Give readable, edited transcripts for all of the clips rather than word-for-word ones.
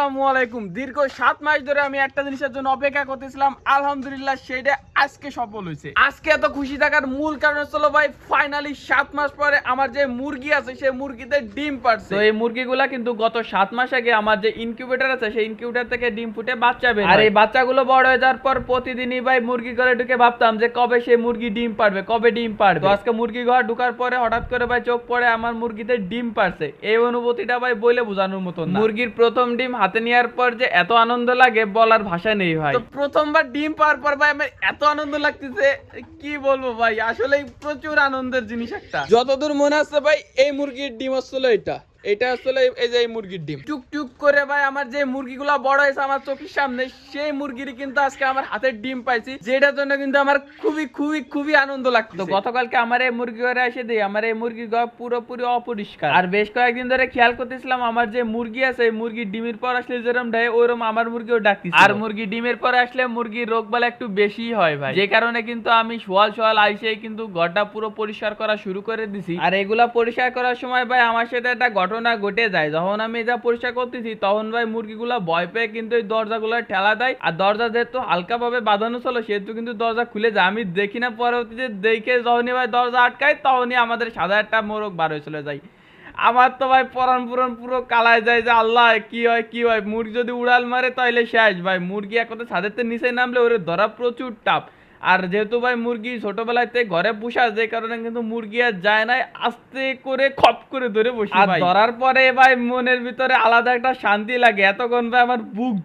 আসসালামু আলাইকুম। দীর্ঘ 7 মাস ধরে আমি একটা জিনিসের জন্য অপেক্ষা করতেছিলাম, আলহামদুলিল্লাহ সেটা আজকে সফল হয়েছে। আজকে এত খুশি থাকার মূল কারণ হলো ভাই, ফাইনালি 7 মাস পরে আমার যে মুরগি আছে সেই মুরগিতে ডিম পারছে। তো এই মুরগিগুলা কিন্তু গত 7 মাস আগে আমার যে ইনকিউবেটর আছে সেই ইনকিউবেটর থেকে ডিম ফুটে বাচ্চা বের হয়। আর এই বাচ্চাগুলো বড় হয়ে যাওয়ার পর প্রতিদিনই ভাই মুরগি ঘরে ঢুকে ভাবতাম যে কবে সেই মুরগি ডিম পারবে, কবে ডিম পারবে। তো আজকে মুরগি ঘর ঢুকার পরে হঠাৎ করে ভাই চোখ পড়ে আমার মুরগিতে ডিম পারছে। এই অনুভূতিটা ভাই বলে বোঝানোর মতো না। মুরগির প্রথম ডিম হাতে নেওয়ার পর যে এত আনন্দ লাগে বলার ভাষা নেই ভাই। তো প্রথমবার ডিম পাওয়ার পর ভাই আমার এত আনন্দ লাগতেছে কি বলবো ভাই, আসলে প্রচুর আনন্দের জিনিস একটা। যতদূর মনে আছে ভাই এই মুরগির ডিম আসলে এটা আসলে এই যে মুরগির ডিম টুক করে ভাই আমার যে মুরগিগুলা বড় হয়েছে আমার চোখের সামনে, সেই মুরগির কিন্তু আজকে আমার হাতের ডিম পাইছি, যেটার জন্য কিন্তু আমার খুবই আনন্দ লাগতো। গতকালকে আমার এই মুরগি ঘরে এসে দিই আমার এই মুরগির ঘর পুরোপুরি অপরিষ্কার। আর বেশ কয়েকদিন ধরে খেয়াল করতেছিলাম আমার যে মুরগি আছে মুরগির ডিমের পর আসলে যেরকম ডাকে ওরকম আমার মুরগিও ডাকতেছে। আর মুরগি ডিমের পরে আসলে মুরগির রোগ বালা একটু বেশি হয় ভাই, যে কারণে কিন্তু আমি সোয়াল আইসে কিন্তু ঘরটা পুরো পরিষ্কার করা শুরু করে দিছি। আর এগুলা পরিষ্কার করার সময় ভাই আমার সাথে একটা ঘটনা ঘটে যায়। যখন আমি এটা পরিষ্কার করতেছি তখন ভাই মুরগিগুলা ভয় পেয়ে কিন্তু এই দরজাগুলো ঠেলা দেয়। আর দরজা যেহেতু হালকা ভাবে বাঁধানো ছিল সেহেতু কিন্তু দরজা খুলে যায়। আমি দেখি না, পরবর্তীতে দেখে যখনই ভাই দরজা আটকায় তখনই আমাদের সাদা একটা মোরগ বার হয়ে চলে যায়। আমার তো ভাই পরান পুরো কালায় যায় যে আল্লাহ কি হয় মুরগি যদি উড়াল মারে তাহলে শেষ ভাই। মুরগি এক কথা ছাদের নিচে নামলে ওরে ধরা প্রচুর টাপ। আর যেহেতু ভাই মুরগি ছোটবেলাতে ঘরে পোষা, যে কারণে কিন্তু মুরগি আর যায় না, আস্তে করে খপ করে ধরে বসি ভাই। ধরার পরে ভাই মনের ভিতরে আলাদা একটা শান্তি লাগে। এতক্ষণ ভাই আমার বুক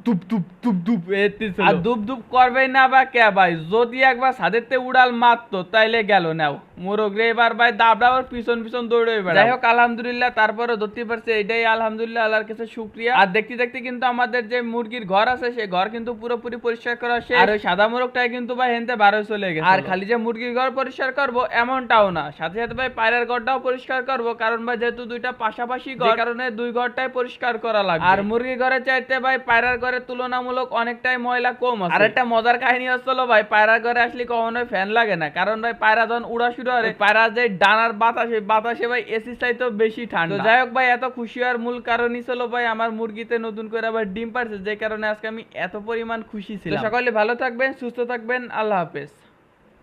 ধুপ এতেছিল। আর ধুপ করবে না বা কে ভাই, যদি একবার ছাদেরতে উড়াল মারতো তাইলে গেল নাও মোরগ রে। এবার ভাই দাবড়াবার পিছন দৌড়ে বেড়ায়। যাই হোক আলহামদুলিল্লাহ তারপরে ধরতে পারছে, এটাই আলহামদুলিল্লাহ আল্লাহর কাছে শুকরিয়া। আর দেখতে কিন্তু আমাদের যে মুরগির ঘর আছে সেই ঘর কিন্তু পুরোপুরি পরিষ্কার করা শেষ। আর ওই সাদা মোরগটাই কিন্তু ভাই হেনতে বারো চলে গেছে। আর খালি যে মুরগির ঘর পরিষ্কার করব এমনটাও না, সাথে ভাই পায়রার ঘরটাও পরিষ্কার করব, কারণ ভাই যেহেতু দুইটা পাশাপাশি ঘর, কারণে দুই ঘরটাই পরিষ্কার করা লাগবে। আর মুরগির ঘরে চাইতে ভাই পায়রার ঘরের তুলনামূলক অনেকটাই ময়লা কম আছে। আর একটা মজার কাহিনী হচ্ছিল ভাই, পায়রার ঘরে আসলে কখনোই ফ্যান লাগে না, কারণ ভাই পায়রা যখন উড়া শুরু করে পায়রা যে ডানার বাতাসে ভাই এসি চাইতেও বেশি ঠান্ডা। তো যাই হোক ভাই এত খুশি হওয়ার মূল কারণই ছিল ভাই আমার মুরগিতে নতুন করে আবার ডিম পারছে, যে কারণে আজকে আমি এত পরিমাণ খুশি ছিলাম। সকলে ভালো থাকবেন, সুস্থ থাকবেন, আল্লাহ হাফেজ।